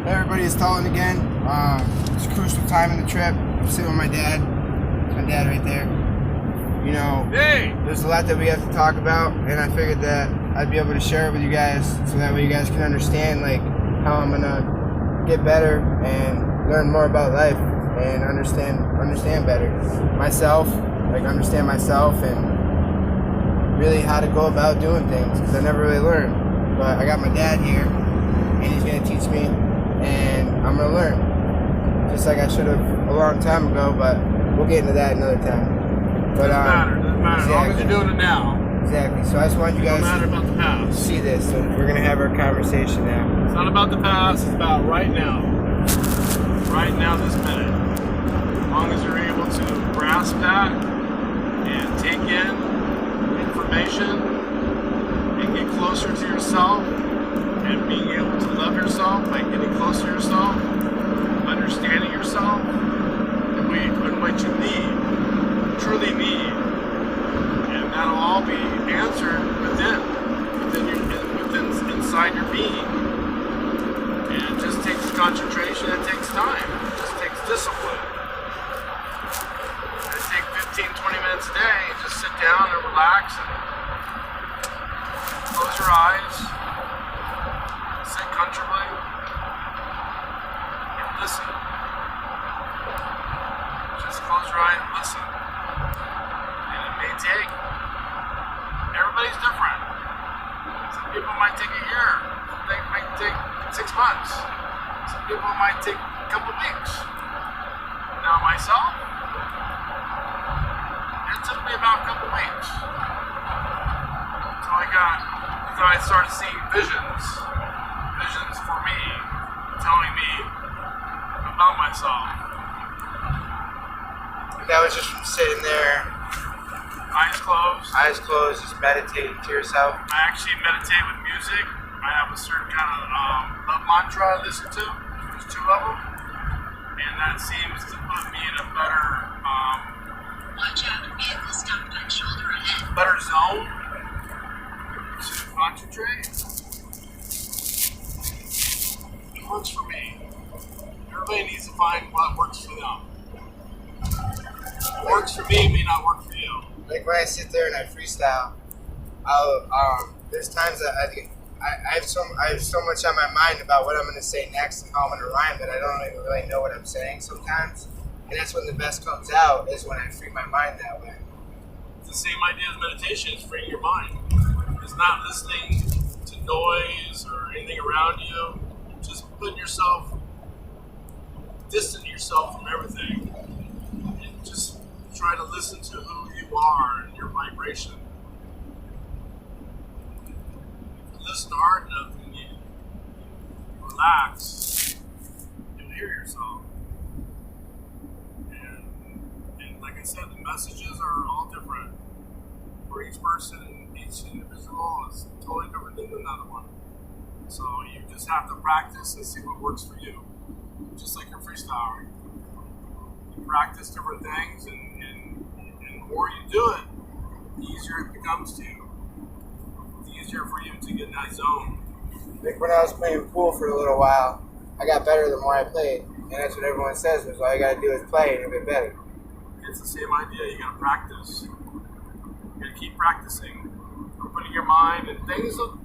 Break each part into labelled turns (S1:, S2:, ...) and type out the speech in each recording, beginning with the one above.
S1: Hey everybody, it's Talon again. It's a crucial time in the trip. I'm sitting with my dad. It's my dad right there. You know, there's a lot that we have to talk about, and I figured that I'd be able to share it with you guys, so that way you guys can understand like how I'm gonna get better and learn more about life and understand better myself, like understand myself and really how to go about doing things, because I never really learned. But I got my dad here, and he's gonna teach me, and I'm gonna learn, just like I should have a long time ago. But we'll get into that another time. But
S2: doesn't matter. As long as you're doing it now.
S1: Exactly. So I just want you guys
S2: matter about the past.
S1: to see this. So we're gonna have our conversation now.
S2: It's not about the past. It's about right now. Right now, this minute. As long as you're able to grasp that and take in information and get closer to yourself and being able to love yourself by getting closer to yourself, understanding yourself, and what you need, truly need, and that'll all be answered inside your being. And it just takes concentration. It takes time. It just takes discipline. It takes 15-20 minutes a day. Just sit down and relax and close your eyes, sit comfortably, and listen. Just close your eyes and listen. And it may take, everybody's different. Some people might take a year. They might take 6 months. Some people might take a couple weeks. Now myself, it took me about a couple weeks. So I started seeing visions for me, telling me about myself.
S1: That was just from sitting there, eyes closed, just meditating to yourself.
S2: I actually meditate with music. I have a certain kind of love mantra I listen to. There's 2 of them, and that seems to put me in a better,
S3: watch out, vehicle stopped on shoulder ahead.
S2: better zone to concentrate. It works for me. Everybody needs to find what works for them. What works for me may not work for you.
S1: Like when I sit there and I freestyle, there's times that I have so much on my mind about what I'm going to say next and how I'm going to rhyme that I don't even really know what I'm saying sometimes. And that's when the best comes out, is when I free my mind that way.
S2: It's the same idea as meditation. It's freeing your mind. It's not listening to noise or anything around you. Just putting yourself, distant yourself from everything, and just try to listen to who you are and your vibration. If you listen hard enough and you relax, you'll hear yourself. And like I said, the messages are all different. For each person, each individual is totally different than another one. So you just have to practice and see what works for you. Just like your freestyle. You practice different things, and the more you do it, the easier it becomes to you. It's easier for you to get in that zone.
S1: Like when I was playing pool for a little while, I got better the more I played. And that's what everyone says, was all you got to do is play and you'll get better.
S2: It's the same idea. You got to practice. You got to keep practicing. Opening your mind, and things it'll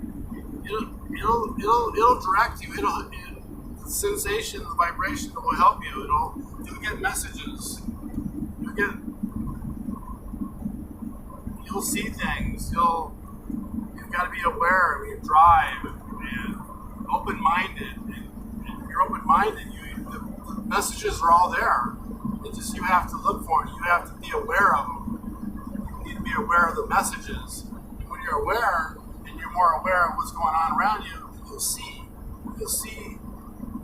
S2: direct you. The sensation, the vibration will help you. You'll get messages. You'll see things. You've got to be aware of your drive and open-minded. And if you're open-minded, the messages are all there. It's just you have to look for them. You have to be aware of them. You need to be aware of the messages. And when you're aware, and you're more aware of what's going on around you, you'll see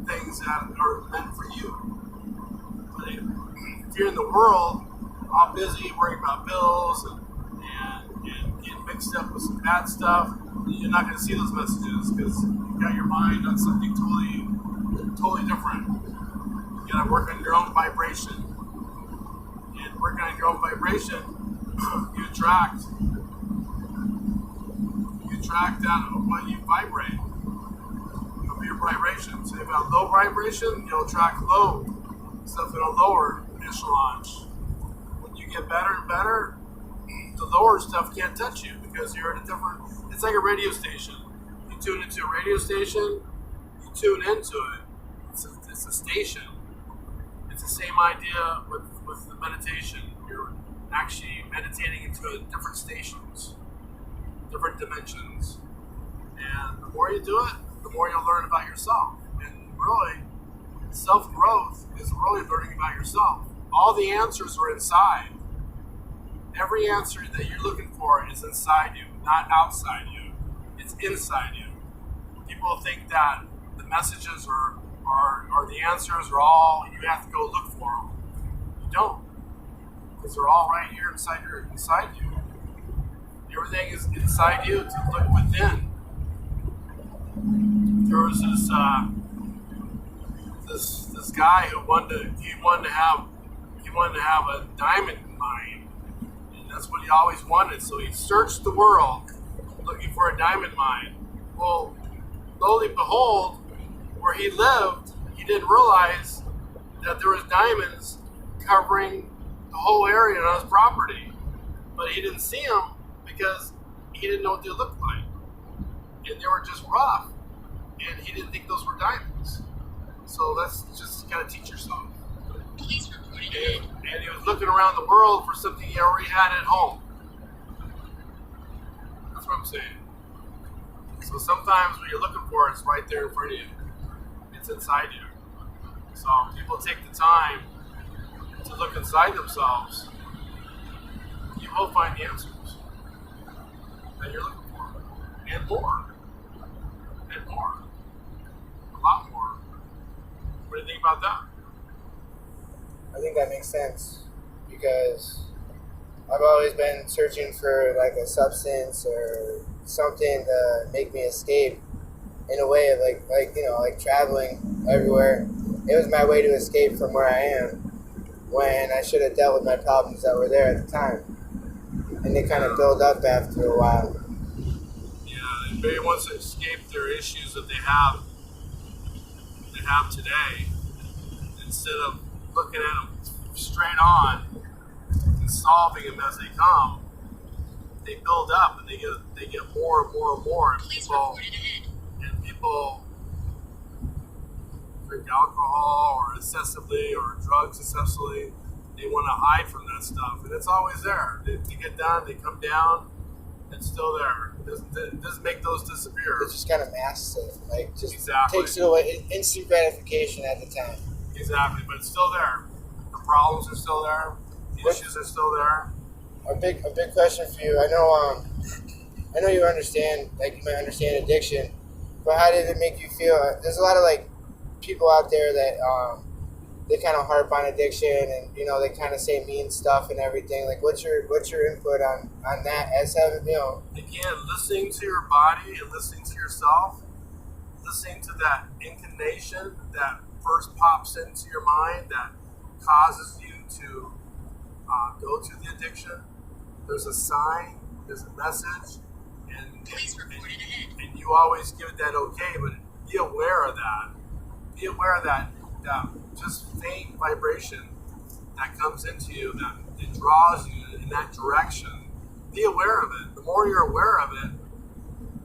S2: things that are meant for you. But if you're in the world, all busy worrying about bills and getting mixed up with some bad stuff, you're not going to see those messages because you've got your mind on something totally different. You got to work on your own vibration. And working on your own vibration, you attract that what you vibrate. You'll be vibration. So if you have low vibration, you'll attract low stuff in a lower echelon. When you get better and better, the lower stuff can't touch you because you're at a different. It's like a radio station. You tune into a radio station, you tune into it. It's a station. It's the same idea with the meditation. You're actually meditating into different stations, different dimensions. And the more you do it, the more you'll learn about yourself. And really, self-growth is really learning about yourself. All the answers are inside. Every answer that you're looking for is inside you, not outside you. It's inside you. People think that the messages or the answers are all, you have to go look for them. You don't. Because they're all right here inside you. Everything is inside you to look within. There was this guy who wanted to have a diamond mine, and that's what he always wanted. So he searched the world looking for a diamond mine. Well, lo and behold, where he lived, he didn't realize that there was diamonds covering the whole area on his property, but he didn't see them because he didn't know what they looked like, and they were just rough, and he didn't think those were diamonds. So that's just kind of teach yourself.
S3: Police reported
S2: And he was looking around the world for something he already had at home. That's what I'm saying. So sometimes what you're looking for is right there in front of you. It's inside you. So if people take the time to look inside themselves, you will find the answers that you're looking for. And more. And more. A lot more. What do you think about that?
S1: I think that makes sense because I've always been searching for like a substance or something to make me escape in a way of like traveling everywhere. It was my way to escape from where I am when I should have dealt with my problems that were there at the time. And they kind of build up after a while.
S2: Yeah, everybody wants to escape their issues that they have today instead of looking at them straight on and solving them as they come. They build up and they get more and more and more, and people drink alcohol or excessively or drugs excessively. They want to hide from that stuff, and it's always there. They get done, they come down, it's still there. It doesn't make those disappear.
S1: It just kind of masks it, like just
S2: Exactly.
S1: takes it away. Instant gratification at the time.
S2: Exactly, but it's still there. The problems are still there. The issues are still there.
S1: A big question for you. I know you understand, like you might understand addiction, but how did it make you feel? There's a lot of like people out there that they kind of harp on addiction, and they kind of say mean stuff and everything. Like, what's your input on that? As having
S2: Again, listening to your body and listening to yourself, listening to that inclination that first pops into your mind that causes you to go to the addiction. There's a sign, there's a message, and you always give it that okay, but be aware of that. Be aware of that just faint vibration that comes into you, that it draws you in that direction. Be aware of it. The more you're aware of it,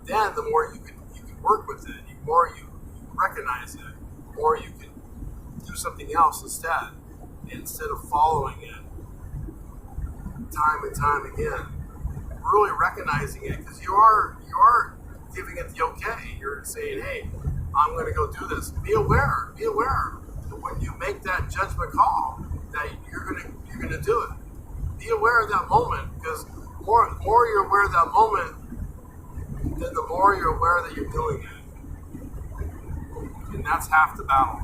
S2: then the more you can work with it. The more you recognize it, the more you can do something else instead of following it time and time again. Really recognizing it, because you are giving it the okay. You're saying, hey, I'm going to go do this. Be aware that when you make that judgment call that you're going to do it. Be aware of that moment, because the more you're aware of that moment, then the more you're aware that you're doing it. And that's half the battle.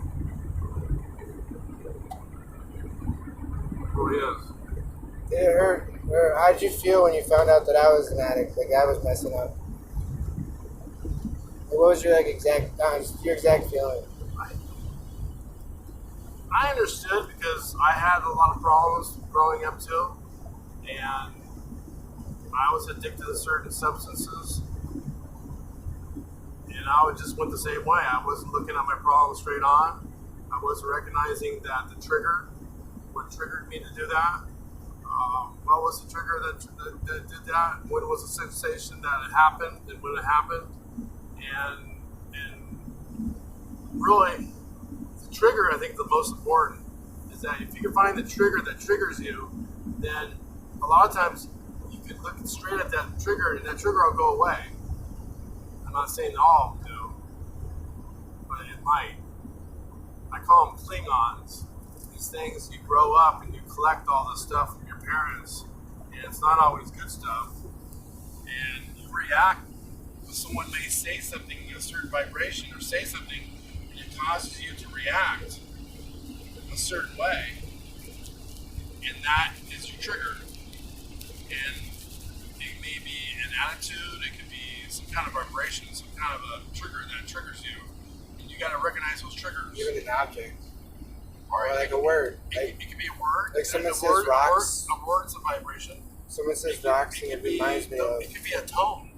S2: It really is.
S1: did it hurt? Or how did you feel when you found out that I was an addict? Like I was messing up. What was your exact feeling?
S2: I understood because I had a lot of problems growing up too, and I was addicted to certain substances, and And I just went the same way. I wasn't looking at my problem straight on. I wasn't recognizing that the trigger, what triggered me to do that. What was the trigger that did that? What was the sensation that it happened and when it happened? And really, the trigger, I think the most important is that if you can find the trigger that triggers you, then a lot of times you can look straight at that trigger and that trigger will go away. I'm not saying all do, but it might. I call them Klingons. These things, you grow up and you collect all this stuff from your parents, and it's not always good stuff. And you react when someone may say something in a certain vibration or say something, and it causes you to react a certain way. And that is your trigger. And it may be an attitude, it could be some kind of vibration, some kind of a trigger that triggers you. And you got to recognize those triggers.
S1: Even an object.
S2: Or
S1: like a word.
S2: It could be a word.
S1: Like someone says rocks.
S2: A word's a vibration.
S1: Someone says rocks and it reminds me of...
S2: It could be a tone.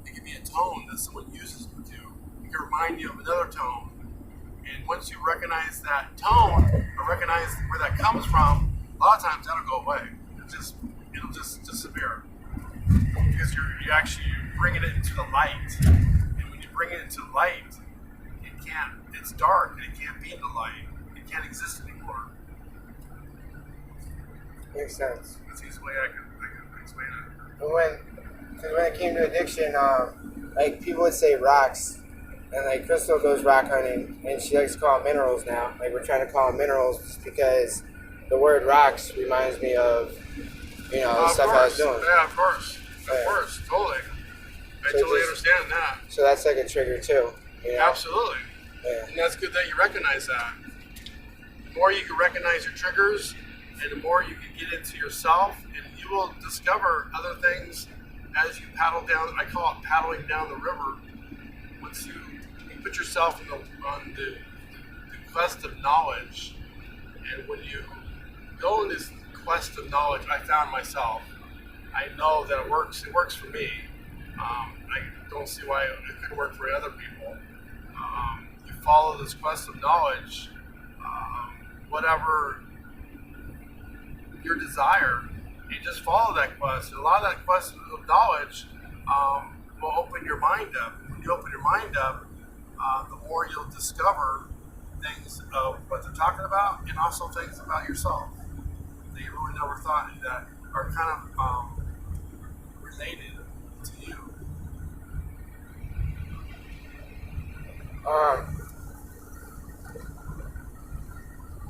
S2: It could be a tone that someone uses with you. It can remind you of another tone. And once you recognize that tone, or recognize where that comes from, a lot of times that'll go away. It'll just disappear. Because you actually bringing it into the light. And when you bring it into the light, it's dark and it can't be in the light. It can't exist anymore.
S1: Makes sense.
S2: That's the easy way I can explain it.
S1: But when it came to addiction, like people would say rocks, and like Crystal goes rock hunting, and she likes to call them minerals now. Like we're trying to call them minerals just because the word rocks reminds me of, the stuff I was doing.
S2: Yeah, of course. Of course, totally. I totally understand that.
S1: So that's like a trigger too.
S2: Absolutely.
S1: Yeah.
S2: And that's good that you recognize that. The more you can recognize your triggers, and the more you can get into yourself, and you will discover other things as you paddle down. I call it paddling down the river. Once you put yourself on the quest of knowledge, and when you go on this quest of knowledge, I found myself. I know that it works. It works for me. I don't see why it could work for other people. You follow this quest of knowledge, whatever your desire, you just follow that quest. And a lot of that quest of knowledge will open your mind up. When you open your mind up, the more you'll discover things of what they're talking about, and also things about yourself that you really never thought that are kind of related to you.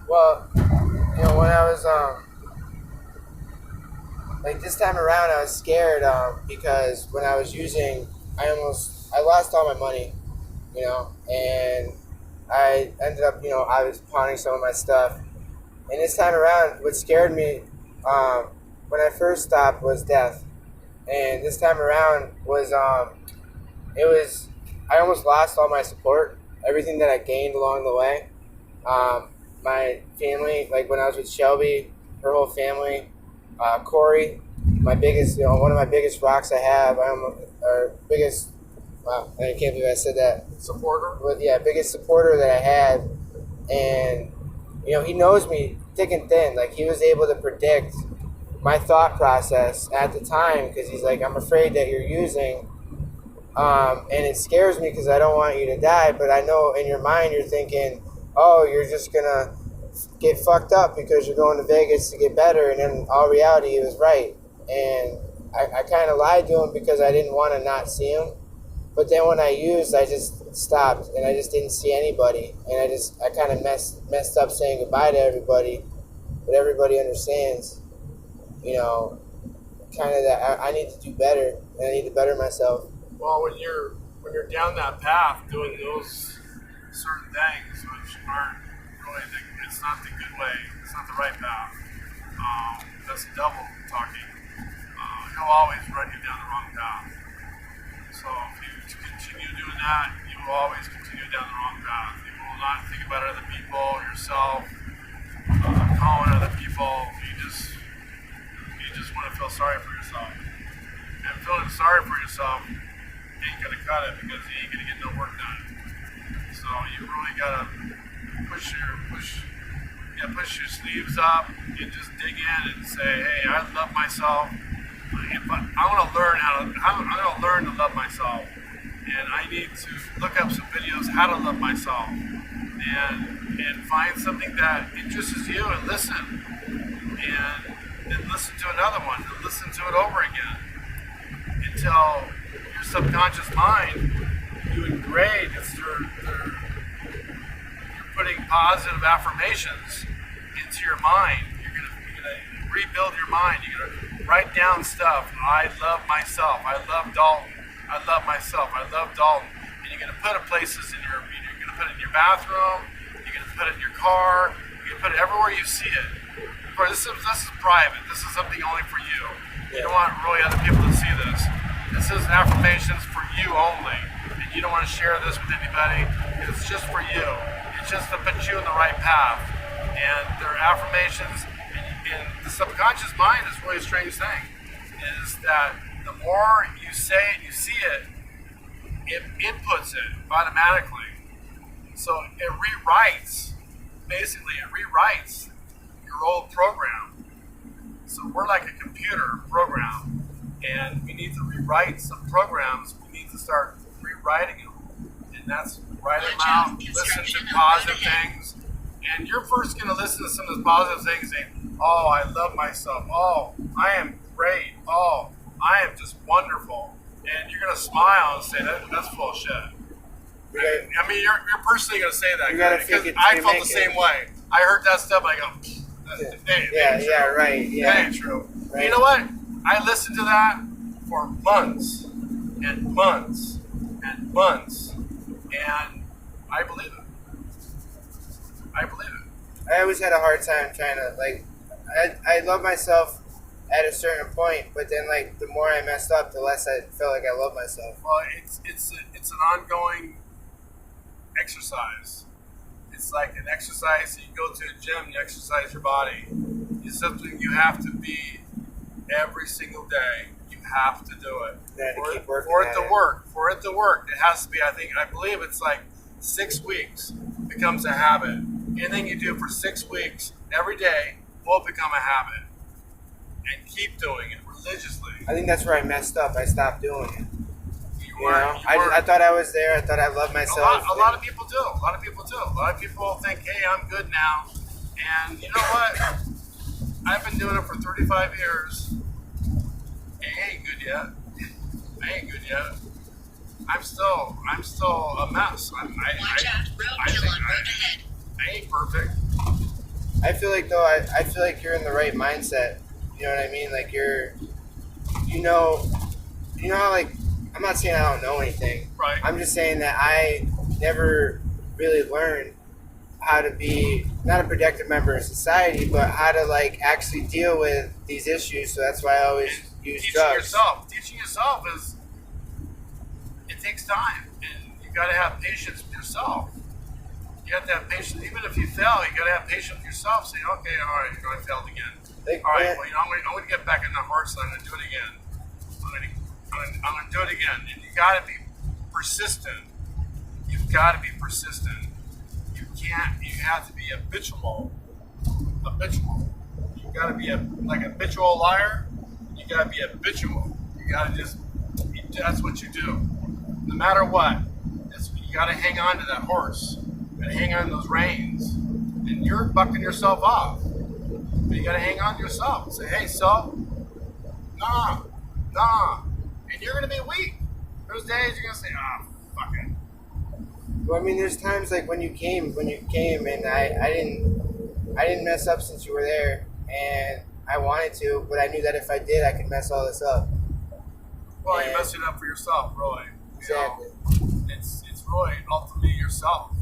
S1: Well, when I was like this time around, I was scared because when I was using, I lost all my money, and I ended up, I was pawning some of my stuff. And this time around, what scared me when I first stopped was death. And this time around was, I almost lost all my support, everything that I gained along the way. My family, like when I was with Shelby, her whole family, Corey, my biggest, one of my biggest rocks I have, our biggest, wow, I can't believe I said that.
S2: Supporter?
S1: But yeah, biggest supporter that I had. And, he knows me thick and thin. Like he was able to predict my thought process at the time because he's like, I'm afraid that you're using. And it scares me because I don't want you to die. But I know in your mind you're thinking, oh, you're just going to get fucked up because you're going to Vegas to get better. And in all reality, he was right. And I kind of lied to him because I didn't want to not see him. But then when I used, I just stopped and I just didn't see anybody. And I kind of messed up saying goodbye to everybody. But everybody understands, kind of that I need to do better and I need to better myself.
S2: Well, when you're down that path doing those certain things which aren't really it's not the good way, it's not the right path. That's the devil talking. He'll always run you down the wrong path. So if you continue doing that, you will always continue down the wrong path. You will not think about other people, yourself, calling other people. You just want to feel sorry for yourself. And feeling sorry for yourself ain't gonna cut it because you ain't gonna get no work done. So you really gotta push your sleeves up and just dig in and say, hey, I love myself. I want to learn I'm gonna learn to love myself, and I need to look up some videos how to love myself, and find something that interests you and listen, and then listen to another one and listen to it over again until your subconscious mind, you engrade. You're putting positive affirmations into your mind. You're gonna rebuild your mind. You're gonna write down stuff. I love myself. I love Dalton. I love myself. I love Dalton. And you're gonna put it places you're gonna put it in your bathroom. You're gonna put it in your car. You're gonna put it everywhere you see it. Of course, this is private. This is something only for you. You don't want really other people to see this. This is affirmations for you only, and you don't want to share this with anybody. It's just for you. It's just to put you in the right path. And they're affirmations. And the subconscious mind is really a strange thing. Is that the more you say it, you see it, it inputs it automatically. So it rewrites. Basically, it rewrites your old program. So we're like a computer program, and we need to rewrite some programs. We need to start rewriting them, and that's write them out, listen to positive things, and you're first going to listen to some of the positive things, saying, oh, I love myself, oh, I am great, oh, I am just wonderful, and you're going to smile and say, that's full of shit. I mean, you're personally going to say that, because I felt the same way. I heard that stuff, and I go,
S1: right.
S2: That ain't true. Right. You know what? I listened to that for months and months and months, and I believe it. I believe it.
S1: I always had a hard time trying to, like, I love myself at a certain point, but then, like, the more I messed up, the less I felt like I love myself.
S2: Well, it's an ongoing exercise. It's like an exercise. You go to a gym, you exercise your body. It's something you have to be every single day. You have to do it. For it to work, it has to be. I believe it's like 6 weeks becomes a habit. Anything you do for 6 weeks every day will become a habit, and keep doing it religiously.
S1: I think that's where I messed up. I stopped doing it. I thought I was there. I thought I loved myself.
S2: A lot of people do. A lot of people think, hey, I'm good now. And you know what? I've been doing it for 35 years. I ain't good yet. I'm still a mess. I ain't perfect.
S1: I feel like I feel like you're in the right mindset. You know what I mean? Like you know how, like, I'm not saying I don't know anything.
S2: Right.
S1: I'm just saying that I never really learned how to be not a productive member of society, but how to, like, actually deal with these issues. So that's why I always use drugs.
S2: Teaching yourself it takes time, and you got to have patience with yourself. You have to have patience. Even if you fail, you got to have patience with yourself. Say, okay, all right, I failed again. All right, well, I'm going to get back in the horse, and I'm going to do it again. I'm going to do it again. And you got to be persistent. You've got to be persistent. You have to be habitual. You got to be like a habitual liar. You got to be habitual. You got to that's what you do. No matter what, you got to hang on to that horse. You got to hang on to those reins. And you're bucking yourself off. But you got to hang on to yourself and say, hey, self, nah. And you're going to be weak. Those days you're going to say, fuck it.
S1: Well, I mean, there's times like when you came, and I didn't mess up since you were there, and I wanted to, but I knew that if I did, I could mess all this up.
S2: Well, you're messing up for yourself, really.
S1: Exactly.
S2: It's really ultimately yourself.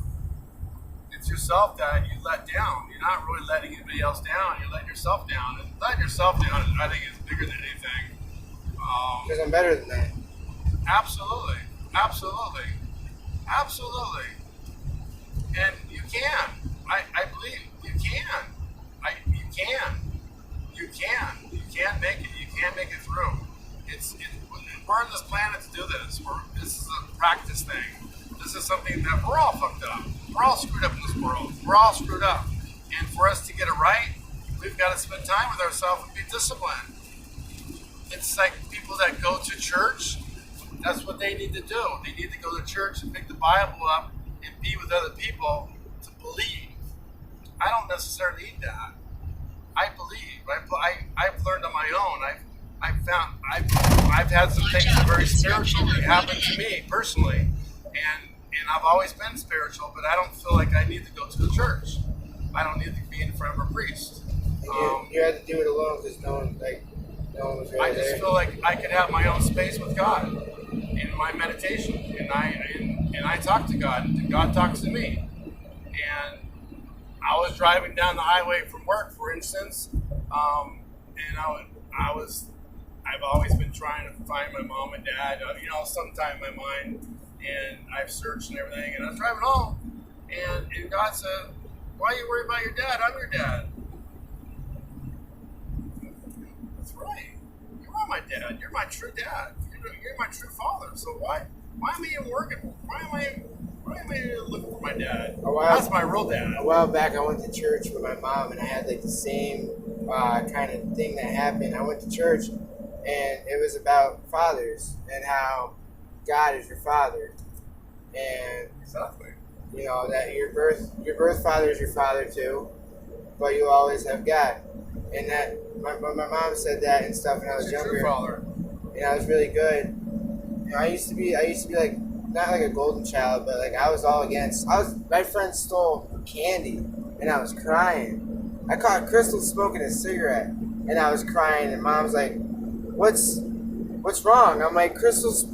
S2: It's yourself that you let down. You're not really letting anybody else down. You're letting yourself down. And letting yourself down, I think, is bigger than anything.
S1: Because I'm better than that.
S2: Absolutely. And you can. I believe you can. You can make it. You can make it through. We're on this planet to do this. This saying that we're all fucked up. We're all screwed up in this world. We're all screwed up. And for us to get it right, we've got to spend time with ourselves and be disciplined. It's like people that go to church, that's what they need to do. They need to go to church and pick the Bible up and be with other people to believe. I don't necessarily need that. I believe. I've learned on my own. I've had some things that very spiritually happen to me personally, and I've always been spiritual, but I don't feel like I need to go to the church. I don't need to be in front of a priest.
S1: You had to do it alone because no one was really
S2: I just feel like I could have my own space with God in my meditation, and I talk to God, and God talks to me. And I was driving down the highway from work, for instance, and I've always been trying to find my mom and dad, sometime in my mind, and I've searched and everything, and I was driving home, and God said, "Why are you worried about your dad? I'm your dad." That's right. You are my dad. You're my true dad. You're my true father. So why am I even working? Why am I looking for my dad? That's my real dad.
S1: A while back, I went to church with my mom, and I had like the same kind of thing that happened. I went to church, and it was about fathers and how God is your father, and
S2: Exactly.
S1: That your birth father is your father too, but you always have God, and that my mom said that and stuff when I was younger.
S2: True father.
S1: And I was really good. I used to be like not like a golden child, but like I was all against. My friend stole candy, and I was crying. I caught Crystal smoking a cigarette, and I was crying. And Mom's like, "What's wrong?" I'm like, "Crystal's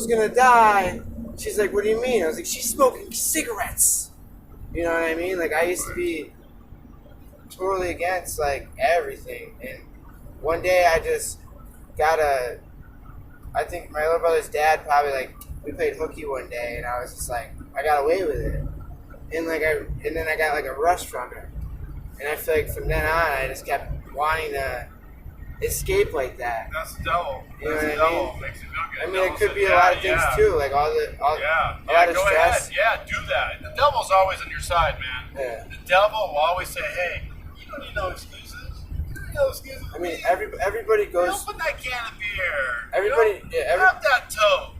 S1: gonna die." She's like, "What do you mean?" I was like, "She's smoking cigarettes." You know what I mean? Like I used to be totally against like everything, and one day I just I think my little brother's dad probably we played hooky one day, and I was just like, I got away with it, and then I got like a rush from it, and I feel like from then on I just kept wanting to escape like that.
S2: That's the devil.
S1: You know
S2: That's
S1: what
S2: the
S1: I
S2: devil.
S1: mean?
S2: Makes you feel good.
S1: I mean,
S2: The
S1: it
S2: devil
S1: could
S2: says,
S1: be a lot of things too, like a lot of
S2: go
S1: stress.
S2: ahead. Yeah, do that. The devil's always on your side, man.
S1: Yeah.
S2: The devil will always say, "Hey, you don't need no excuses. You don't need no excuses."
S1: I mean, everybody goes.
S2: Open that can of beer.
S1: Everybody,
S2: grab that toe.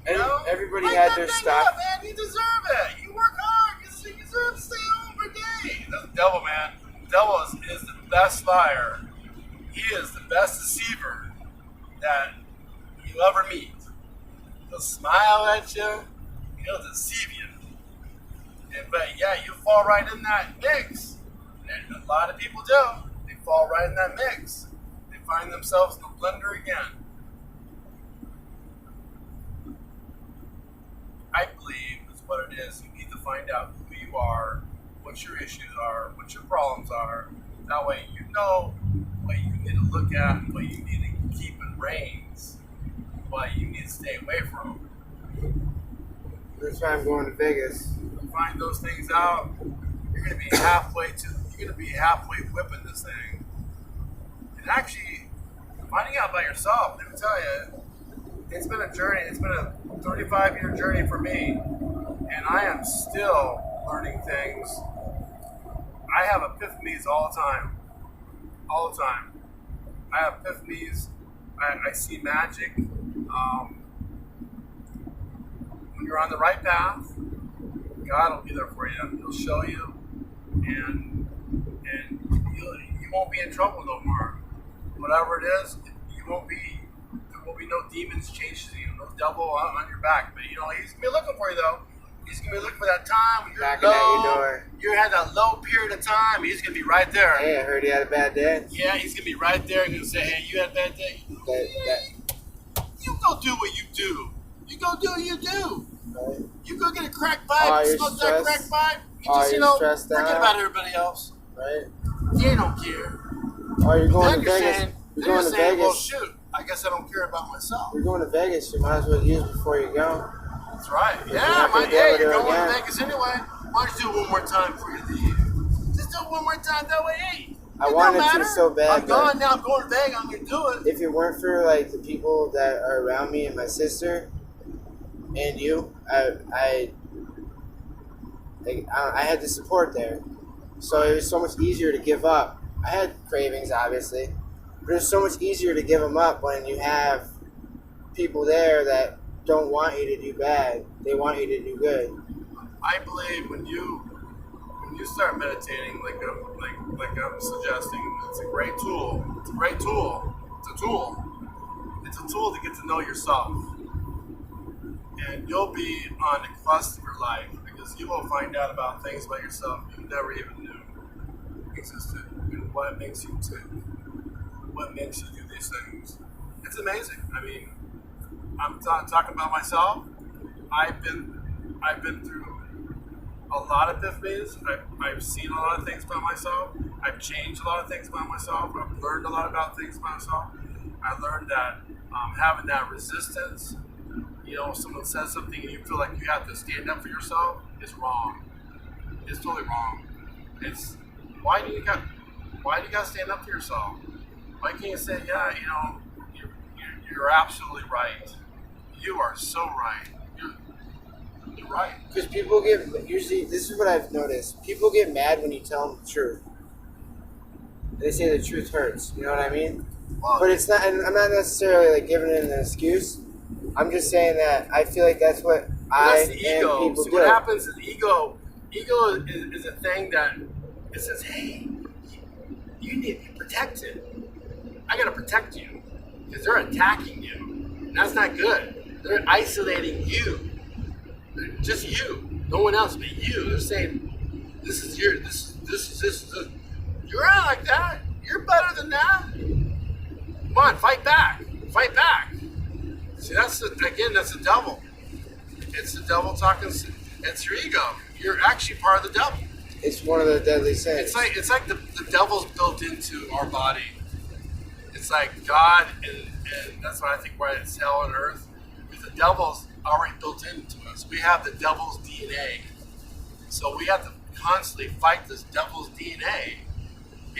S1: Everybody
S2: Light
S1: had
S2: that
S1: their
S2: thing
S1: stuff.
S2: up, man. You deserve it. You work hard. You deserve to stay home for a day. That's the devil, man. The devil is the best liar. He is the best deceiver that you ever meet. He'll smile at you. He'll deceive you. But you fall right in that mix. And a lot of people do. They fall right in that mix. They find themselves in the blender again. I believe is what it is. You need to find out who you are, what your issues are, what your problems are. That way you know what you need to look at, what you need to keep in reins, what you need to stay away from.
S1: That's why I'm going to Vegas.
S2: Find those things out. You're gonna be halfway whipping this thing. And actually, finding out by yourself, let me tell you, it's been a journey. It's been a 35-year journey for me, and I am still learning things. I have epiphanies all the time. All the time. I have epiphanies. I see magic. When you're on the right path, God will be there for you. He'll show you, and you won't be in trouble no more. Whatever it is, there won't be no demons chasing you, no devil on your back. But he's gonna be looking for you though. He's gonna be looking for that time when you're
S1: knocking at your door.
S2: You had that low period of time. He's gonna be right there.
S1: Hey, I heard he had a bad day.
S2: Yeah, he's gonna be right there and gonna say, "Hey, you had a bad day. You go do what you do. You go do what you do.
S1: Right.
S2: You go get a crack pipe, smoke that crack pipe. You just, forget about everybody else.
S1: Right.
S2: They don't care.
S1: Oh, you're going to
S2: Then
S1: Vegas. You're
S2: saying,
S1: going to Vegas.
S2: well, shoot, I guess I don't care about myself.
S1: You're going to Vegas. You might as well use before you go.
S2: That's right.
S1: You're
S2: Yeah,
S1: not gonna be able to
S2: you're
S1: do it
S2: going to
S1: again.
S2: Vegas anyway. Why don't you do it one more time before you leave? Just do it one more time. That way, hey.
S1: I wanted to so bad.
S2: I'm gone now. I'm going to Vegas. I'm going to do it.
S1: If it weren't for the people that are around me and my sister and you, Like, I had the support there. So it was so much easier to give up. I had cravings, obviously, but it's so much easier to give them up when you have people there that don't want you to do bad. They want you to do good.
S2: I believe when you start meditating, like I'm suggesting, it's a great tool. It's a great tool. It's a tool. It's a tool to get to know yourself, and you'll be on the quest of your life because you will find out about things about yourself you never even knew existed, and what makes you tick, what makes you do these things. It's amazing. I mean, I'm talking about myself. I've been through a lot of epiphanies. I've seen a lot of things about myself. I've changed a lot of things about myself. I've learned a lot about things about myself. I learned that having that resistance, if someone says something and you feel like you have to stand up for yourself, is wrong. It's totally wrong. It's why do you got to stand up for yourself? Why can't you say, yeah, you're absolutely right. You are so right. You're right.
S1: Because people usually, this is what I've noticed, people get mad when you tell them the truth. They say the truth hurts, you know what I mean?
S2: Well,
S1: but it's not, and I'm not necessarily like giving it an excuse. I'm just saying that I feel like that's what
S2: that's the ego.
S1: And people
S2: See,
S1: do.
S2: what happens is ego is a thing that it says, hey, you need to be protected. I got to protect you because they're attacking you. And that's not good. They're isolating you. Just you, no one else but you. They're saying, this is you're not like that. You're better than that. Come on, fight back. Fight back. See, that's the devil. It's the devil talking. It's your ego. You're actually part of the devil.
S1: It's one of the deadly sins.
S2: It's like the devil's built into our body. It's like God, and that's why I think why it's hell on earth. Because the devil's already built into us. We have the devil's DNA. So we have to constantly fight this devil's DNA.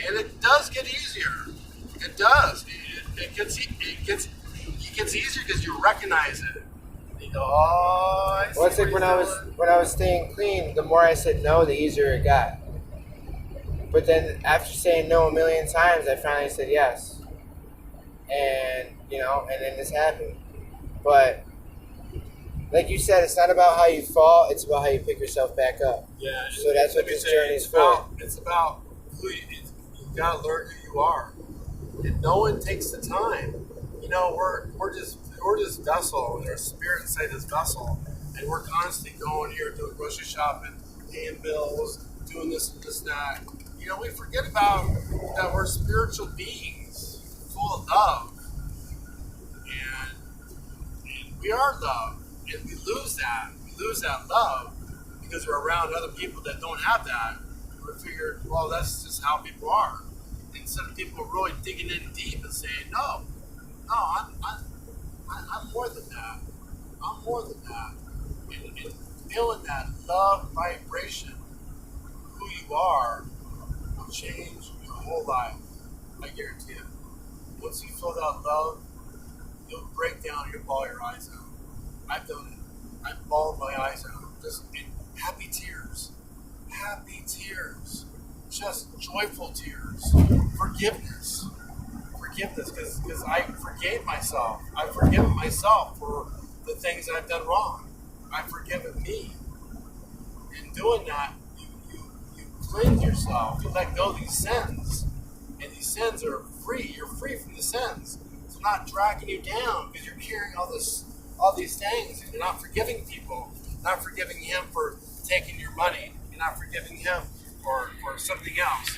S2: And it does get easier. It does. It gets easier because you recognize it. You go, oh, I see.
S1: Well, it's like when I was staying clean, the more I said no, the easier it got. But then after saying no a million times, I finally said yes. And and then this happened. But like you said, it's not about how you fall; it's about how you pick yourself back up.
S2: Yeah.
S1: So that's what this journey is for.
S2: It's about who you gotta learn who you are, and no one takes the time. We're just vessel, and our spirit inside this vessel, and we're constantly going here doing grocery shopping, paying bills, doing this and this and that. We forget about that we're spiritual beings, full of love, and we are love. And we lose that love because we're around other people that don't have that. We figure, well, that's just how people are. Instead of people really digging in deep and saying, no, I'm more than that. I'm more than that. And feeling that love vibration, who you are, will change your whole life. I guarantee it. Once you feel that love, you'll break down, you'll bawl your eyes out. I've done it. I've bawled my eyes out. Just happy tears. Happy tears. Just joyful tears. Forgiveness. Because I forgave myself. I've forgiven myself for the things I've done wrong. I've forgiven me. In doing that, you cleanse yourself. You let go of these sins. And these sins are free. You're free from the sins. It's not dragging you down because you're carrying all these things, and you're not forgiving people, not forgiving him for taking your money, you're not forgiving him for something else,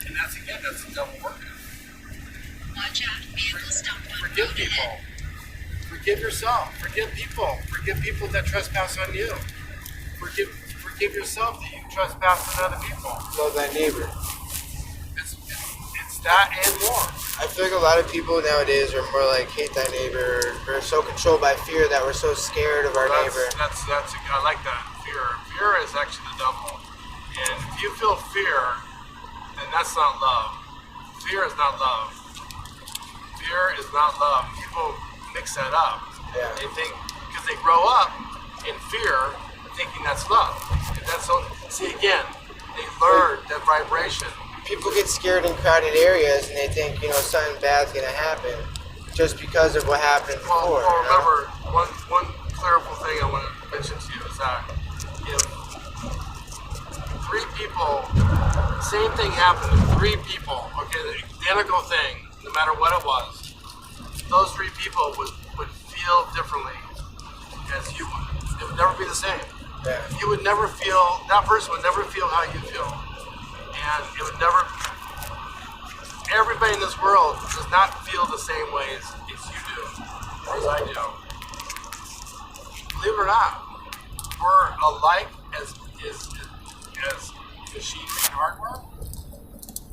S2: and that's the devil working.
S3: Watch out, vehicle stop on
S2: Forgive
S3: road
S2: people,
S3: ahead.
S2: forgive yourself, forgive people that trespass on you, forgive yourself that you trespass on other people.
S1: Love thy neighbor.
S2: It's that and more.
S1: I feel like a lot of people nowadays are more like hate thy neighbor. We're so controlled by fear that we're so scared of our neighbor.
S2: I like that. Fear is actually the devil. And if you feel fear, then that's not love. Fear is not love. Fear is not love. People mix that up.
S1: Yeah.
S2: They think because they grow up in fear, thinking that's love. And that's so, see again, they learn that vibration.
S1: People get scared in crowded areas and they think, you know, something bad's gonna happen just because of what happened before.
S2: Well, remember, one clerical thing I want to mention to you is that if 3 people, same thing happened to 3 people, okay, the identical thing, no matter what it was, those 3 people would feel differently as you would. It would never be the same.
S1: Yeah.
S2: You would never feel, that person would never feel how you feel. And it would never, everybody in this world does not feel the same way as you do, or as I do. Believe it or not, we're alike as machinery and hardware,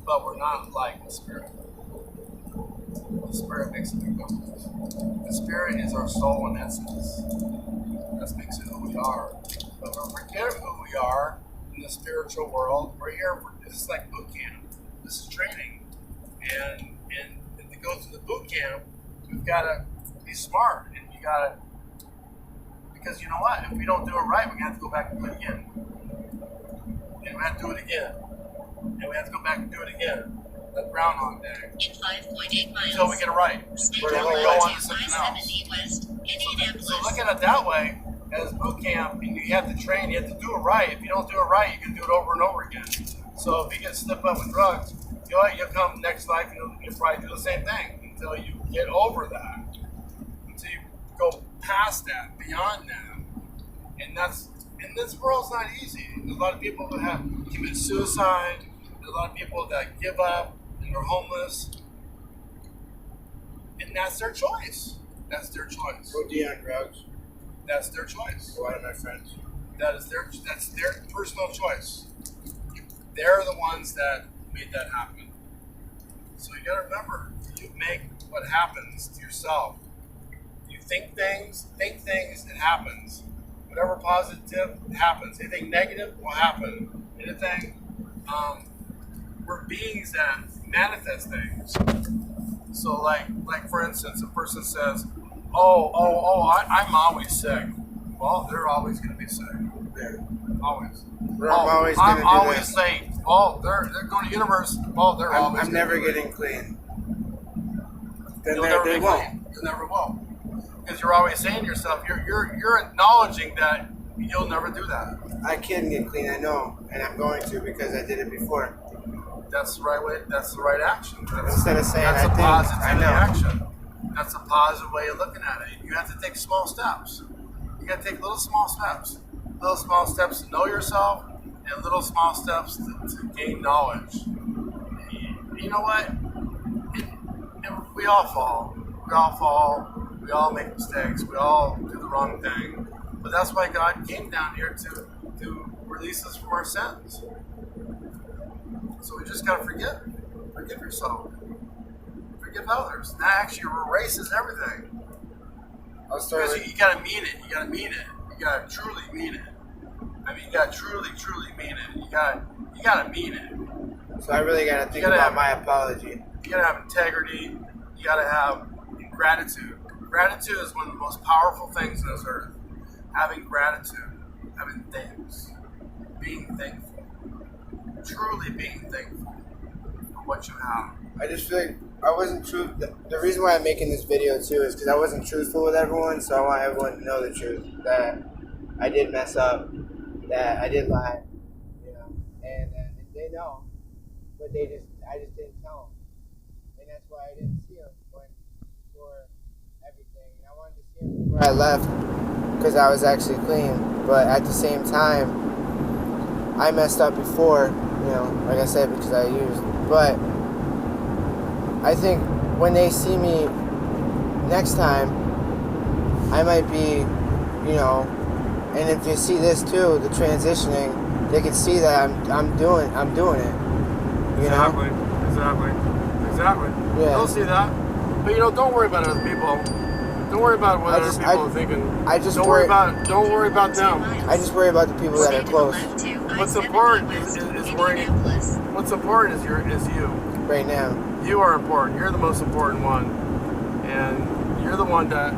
S2: but we're not like the spirit. The spirit makes a big difference. The spirit is our soul in essence. That makes it who we are. But when we forget who we are in the spiritual world, we're here for, this is like boot camp. This is training. And to go through the boot camp, we've got to be smart. And you got to, because you know what? If we don't do it right, we're going to have to go back and do it again. And we have to do it again. And we have to go back and do it again. Like Groundhog Day.
S3: In 5.8 miles.
S2: Until we get it right.
S3: Stay
S2: We're
S3: on
S2: going to go on to something else.
S3: I-70 West, Indianapolis.
S2: So look at it that way, as boot camp, and you have to train, you have to do it right. If you don't do it right, you can do it over and over again. So if you get slipped up with drugs, you know what, you'll come next life and you'll probably do the same thing until you get over that. Until you go past that, beyond that. And this world's not easy. There's a lot of people that have commit suicide. There's a lot of people that give up and they're homeless. And that's their choice. That's their choice.
S1: OD on drugs.
S2: That's their choice.
S1: A lot of my friends.
S2: That's their personal choice. They're the ones that made that happen. So you gotta remember, you make what happens to yourself. You think things, it happens. Whatever positive happens. Anything negative will happen. Anything, we're beings that manifest things. So like for instance, a person says, I'm always sick. Well, they're always going to be sick.
S1: Yeah.
S2: Always.
S1: I'm always going to do
S2: always
S1: this.
S2: late. Oh, they're going to universe. Oh, they're always.
S1: I'm never getting clean. Then
S2: You'll never
S1: they
S2: be
S1: won't.
S2: clean. You never will. Because you're always saying to yourself, you're acknowledging that you'll never do that.
S1: I can get clean, I know, and I'm going to because I did it before.
S2: That's the right way. That's the right action.
S1: Instead of saying
S2: that's
S1: I
S2: a
S1: think,
S2: positive
S1: I know.
S2: action. That's a positive way of looking at it. You have to take small steps. You got to take little small steps. Little small steps to know yourself, and little small steps to gain knowledge. You know what? We all fall. We all fall. We all make mistakes. We all do the wrong thing. But that's why God came down here to release us from our sins. So we just gotta forgive yourself, forgive others. That actually erases everything. Because you gotta mean it. You gotta mean it. You gotta truly mean it. I mean, you gotta truly mean it. You gotta mean it.
S1: So I really gotta think about my apology.
S2: You gotta have integrity. You gotta have gratitude. Gratitude is one of the most powerful things on this earth. Having gratitude, having thanks, being thankful. Truly being thankful for what you have.
S1: I just feel like I wasn't true. The reason why I'm making this video too is because I wasn't truthful with everyone, so I want everyone to know the truth that I did mess up, that I did lie, you know, and they know, but I just didn't tell them, and that's why I didn't see them for everything. And I wanted to see them before I left because I was actually clean, but at the same time, I messed up before, you know, like I said, because I used. But I think when they see me next time, I might be, you know, and if they see this too, the transitioning, they can see that I'm doing it. You
S2: Exactly.
S1: know?
S2: Exactly.
S1: Yeah.
S2: They'll see that. But you know, don't worry about other people. Don't worry about what other people are thinking. Don't worry about them.
S1: I just worry about the people that are close.
S2: What's important is worrying. What's important is you.
S1: Right now.
S2: You are important. You're the most important one, and you're the one that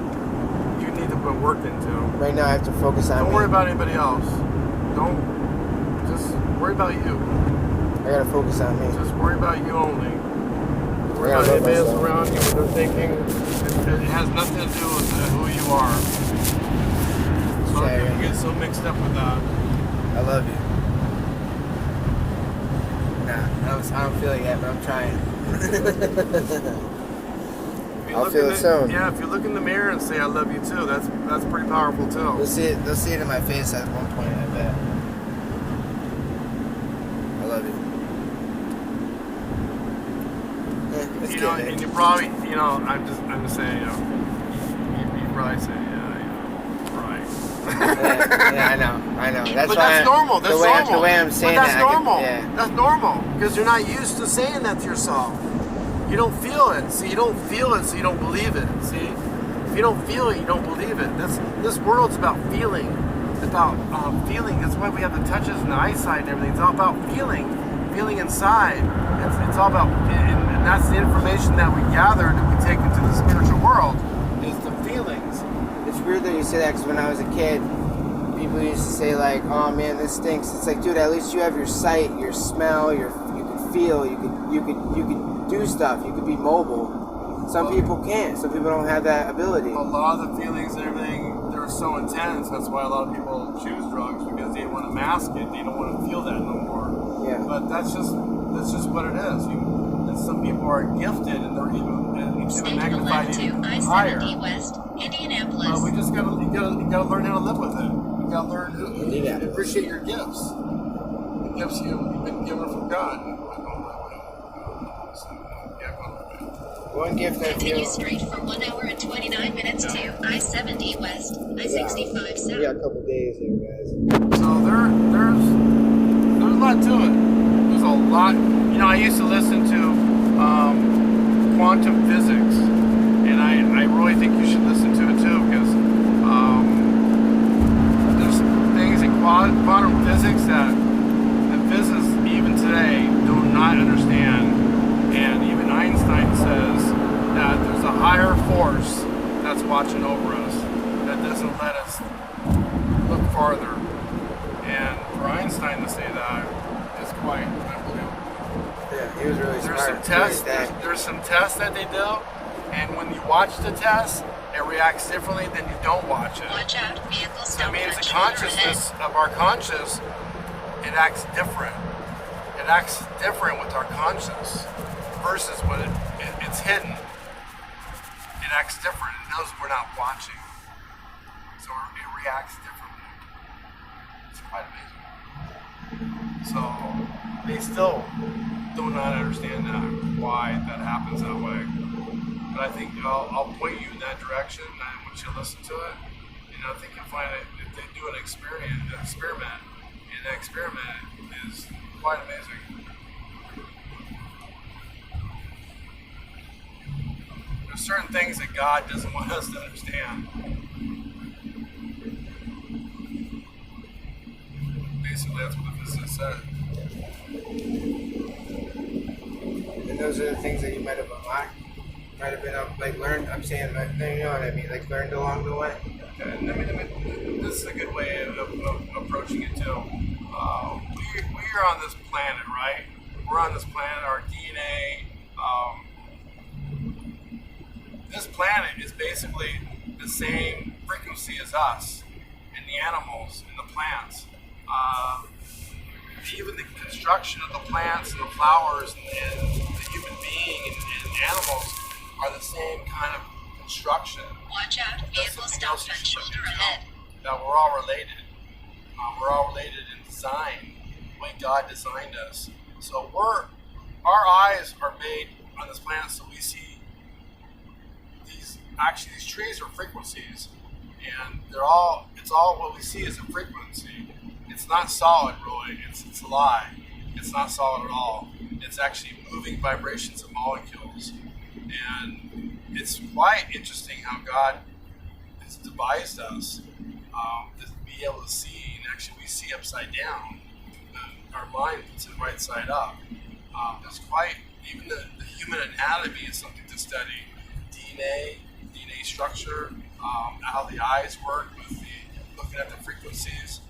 S2: you need to put work into.
S1: Right now I have to focus on
S2: Don't
S1: me.
S2: worry about anybody else. Don't. Just worry about you.
S1: I gotta focus on me.
S2: Just worry about you only. Worry
S1: I
S2: about
S1: gotta love
S2: anybody else
S1: myself.
S2: around you, what they're thinking. It has nothing to do with who you are. So
S1: Yeah,
S2: people
S1: yeah.
S2: get so mixed up with that.
S1: I love you. Nah, I don't feel it yet, but I'm trying.
S2: If you
S1: I'll
S2: look
S1: feel
S2: in
S1: it soon.
S2: Yeah, if you look in the mirror and say I love you too, that's pretty powerful too.
S1: They'll see it in my face at one point, I bet. I love you. It's
S2: You know,
S1: good,
S2: and
S1: man.
S2: you probably, I'm just saying, you probably say, right.
S1: Yeah, I know. That's
S2: But
S1: why
S2: that's normal. That's normal.
S1: The way I'm saying
S2: but that's
S1: that, I
S2: normal.
S1: can,
S2: That's normal because you're not used to saying that to yourself. You don't feel it. See, you don't feel it, so you don't believe it. See, if you don't feel it, you don't believe it. This world's about feeling. It's about feeling. That's why we have the touches and the eyesight and everything. It's all about feeling inside. It's all about, and that's the information that we gather that we take into the spiritual world is the feelings.
S1: It's weird that you say that because when I was a kid, people used to say like, "Oh man, this stinks." It's like, dude, at least you have your sight, your smell, you can feel, you could do stuff, you could be mobile. Some people can't. Some people don't have that ability.
S2: A lot of the feelings and everything, they're so intense. That's why a lot of people choose drugs because they want to mask it. They don't want to feel that no more.
S1: Yeah.
S2: But that's just what it is. And some people are gifted and they're even magnified even higher.
S3: I-70 West, Indianapolis.
S2: We just you gotta learn how to live with it. You gotta learn to appreciate your gifts. The gifts you've been given from God.
S1: One gift I
S3: Continue
S1: feel.
S3: straight for 1 hour and 29 minutes to I-70 West, I-65 South.
S1: We got a couple days here, guys.
S2: So there's a lot to it. There's a lot. I used to listen to quantum physics, and I really think you should listen to it too because there's things in quantum physics that physicists even today do not understand. And even Einstein says that there's a higher force that's watching over us that doesn't let us look farther. And for Einstein to say that is quite unbelievable.
S1: Yeah, he was really
S2: There's
S1: smart.
S2: some tests. There's some tests that they do, and when you watch the test, it reacts differently than you don't watch it.
S3: Watch out, vehicle
S2: That
S3: stop
S2: means the
S3: for shoulder
S2: consciousness of our conscious, it acts different. It acts different with our conscious versus when it's hidden. It acts different. It knows we're not watching. So it reacts differently. It's quite amazing. So they still do not understand that, why that happens that way. But I think I'll point you in that direction. I want you to listen to it. And I think you'll find it if they do an experiment, and that experiment is quite amazing. There's certain things that God doesn't want us to understand. Basically, that's what the physicist said.
S1: And those are the things that you might have unlocked, might have been learned. I'm saying, you know what I mean, like learned along the way.
S2: Okay, this is a good way of approaching it too. We're on this planet, right? We're on this planet. Our DNA. This planet is basically the same frequency as us, and the animals and the plants. Even the construction of the plants and the flowers and the human being and animals are the same kind of construction.
S3: Watch out, vehicle stop and shoulder ahead.
S2: That we're all related. We're all related in design, the way God designed us. So our eyes are made on this planet so we see these trees are frequencies, and it's all what we see is a frequency. It's not solid, really. It's a lie. It's not solid at all. It's actually moving vibrations of molecules, and it's quite interesting how God has devised us to be able to see, and actually we see upside down. Our mind puts it right side up. There's quite, even the human anatomy is something to study. DNA structure, how the eyes work with looking at the frequencies.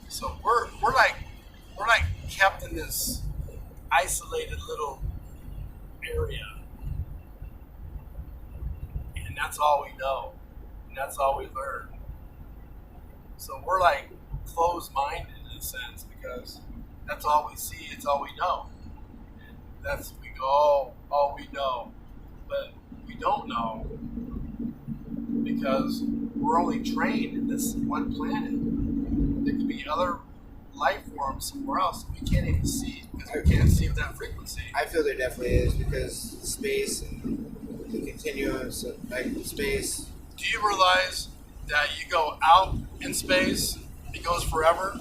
S2: So we're like kept in this isolated little area, and that's all we know, and that's all we learn. So we're like closed-minded in a sense because that's all we see, it's all we know. And we go, oh, we know, but we don't know because we're only trained in this one planet. There could be other life forms somewhere else that we can't even see because we can't see with that frequency.
S1: I feel there definitely is because space and the continuums of like space.
S2: Do you realize that you go out in space, it goes forever?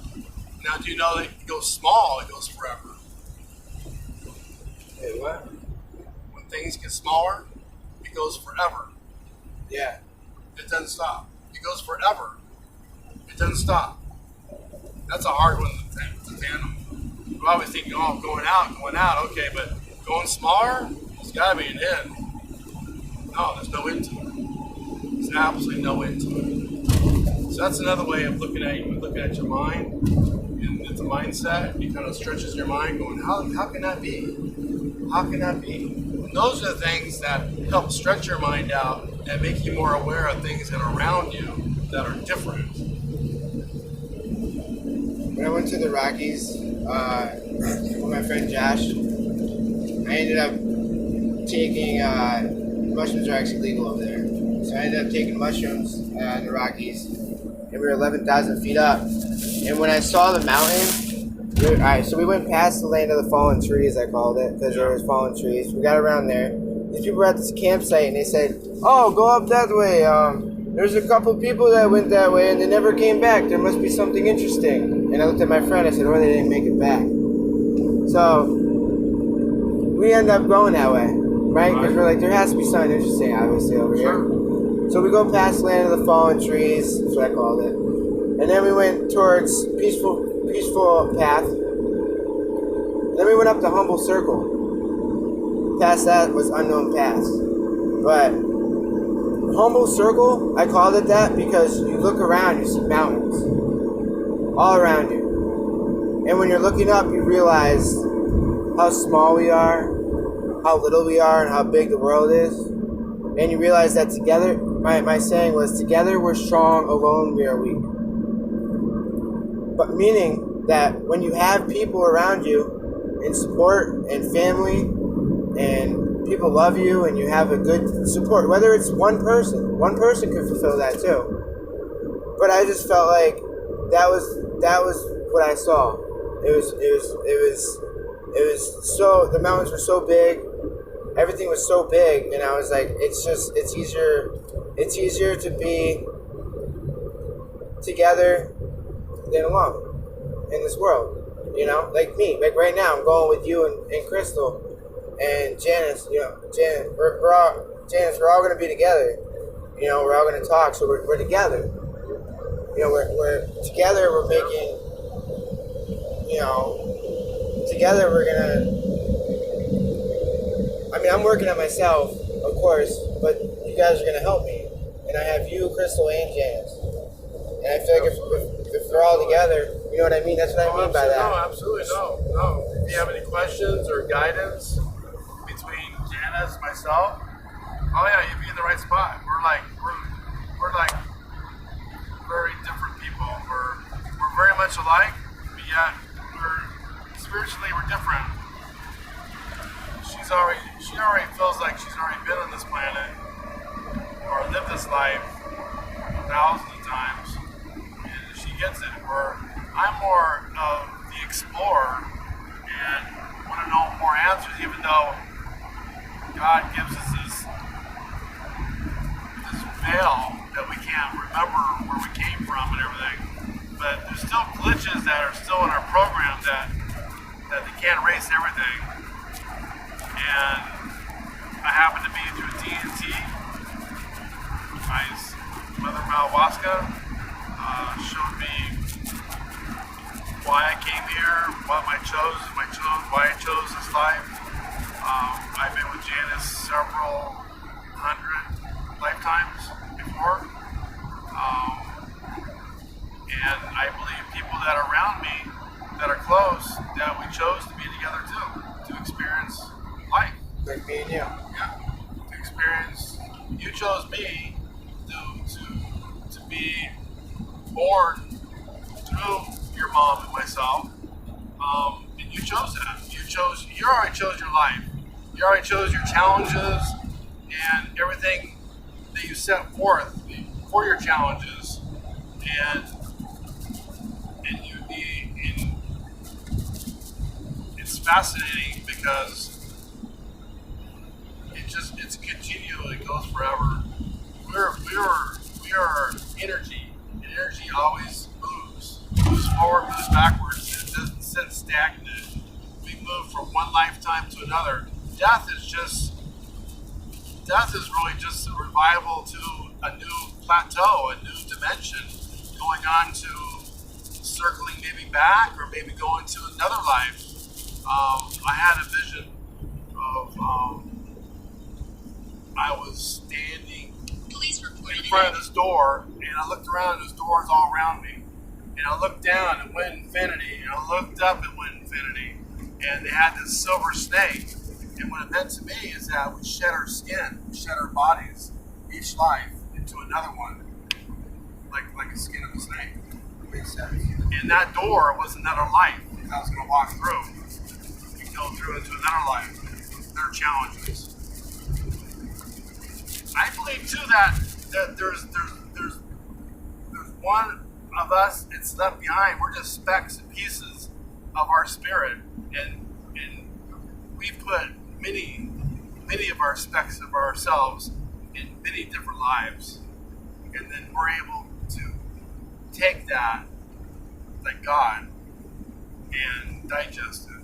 S2: Now, do you know that it goes small, it goes forever?
S1: Wait, what?
S2: When things get smaller, it goes forever.
S1: Yeah.
S2: It doesn't stop. It goes forever. It doesn't stop. That's a hard one to handle. We always think, oh, going out, okay, but going smaller, there's got to be an end. No, there's no end to it. There's absolutely no end to it. So that's another way of looking at your mind, and it's a mindset. It kind of stretches your mind, going, how can that be? How can that be? And those are the things that help stretch your mind out and make you more aware of things that are around you that are different.
S1: When I went to the Rockies with my friend Josh, I ended up taking mushrooms are actually legal over there. So I ended up taking mushrooms in the Rockies, and we were 11,000 feet up. And when I saw the mountain, alright, so we went past the land of the fallen trees, I called it, because there was fallen trees. We got around there. These people were at this campsite, and they said, "Oh, go up that way. There's a couple people that went that way, and they never came back. There must be something interesting." And I looked at my friend. I said, "Oh, they didn't make it back." So we end up going that way, right? Because we're like, there has to be something interesting, obviously, over here. So we go past land of the fallen trees. That's what I called it. And then we went towards peaceful path. Then we went up to Humble Circle. Past that was Unknown Pass. But Humble Circle, I called it that because you look around, you see mountains all around you. And when you're looking up, you realize how small we are, how little we are, and how big the world is. And you realize that together, my saying was, together we're strong, alone we are weak. But meaning that when you have people around you in support and family and people love you and you have a good support, whether it's one person could fulfill that too. But I just felt like that was what I saw. It was so, the mountains were so big, everything was so big, and I was like, it's easier to be together than alone in this world. You know, like me, like right now, I'm going with you and Crystal and Janice. You know, we're all gonna be together. You know, we're all gonna talk, so we're together. You know, we're together. We're making. You know, together we're gonna. I mean, I'm working on myself, of course, but you guys are gonna help me, and I have you, Crystal, and Janice. And I feel like if we're all together, you know what I mean? That's what I mean by that.
S2: No, absolutely no. If you have any questions or guidance between Janice and myself, oh yeah, you'd be in the right spot. We're like very different people. We're very much alike, but yet spiritually we're different. She already feels like she's already been on this planet or lived this life thousands of times. And she gets it. Where I'm more of the explorer and want to know more answers, even though God gives us this veil that we can't remember where we came from and everything. But there's still glitches that are still in our program that they can't erase everything. And I happened to be through DNT. Mother Ayahuasca showed me why I came here, why I chose this life. I've been with Janice several hundred lifetimes. And I believe people that are around me, that are close, that we chose to be together too, to experience life.
S1: Like me and you.
S2: Yeah, to experience. You chose me to be born through your mom and myself, and you chose that. You already chose your life. You already chose your challenges and everything that you set forth for your challenges, and it's fascinating because it's continual. It goes forever. We are energy, and energy always moves forward, moves backwards. It doesn't sit stagnant. We move from one lifetime to another. Death is really just a revival to a new plateau, a new dimension, going on to circling maybe back or maybe going to another life. I had a vision of I was standing in front of this door, and I looked around, and there's doors all around me. And I looked down and went infinity, and I looked up and went infinity. And they had this silver snake. And what it meant to me is that we shed our skin, we shed our bodies, each life, into another one, like a skin of a snake.
S1: Makes sense.
S2: And that door was another life that I was going to walk through. And go through into another life. There are challenges. I believe too that there's one of us that's left behind. We're just specks and pieces of our spirit, and we put many of our specks of ourselves in many different lives, and then we're able to take that, like God, and digest it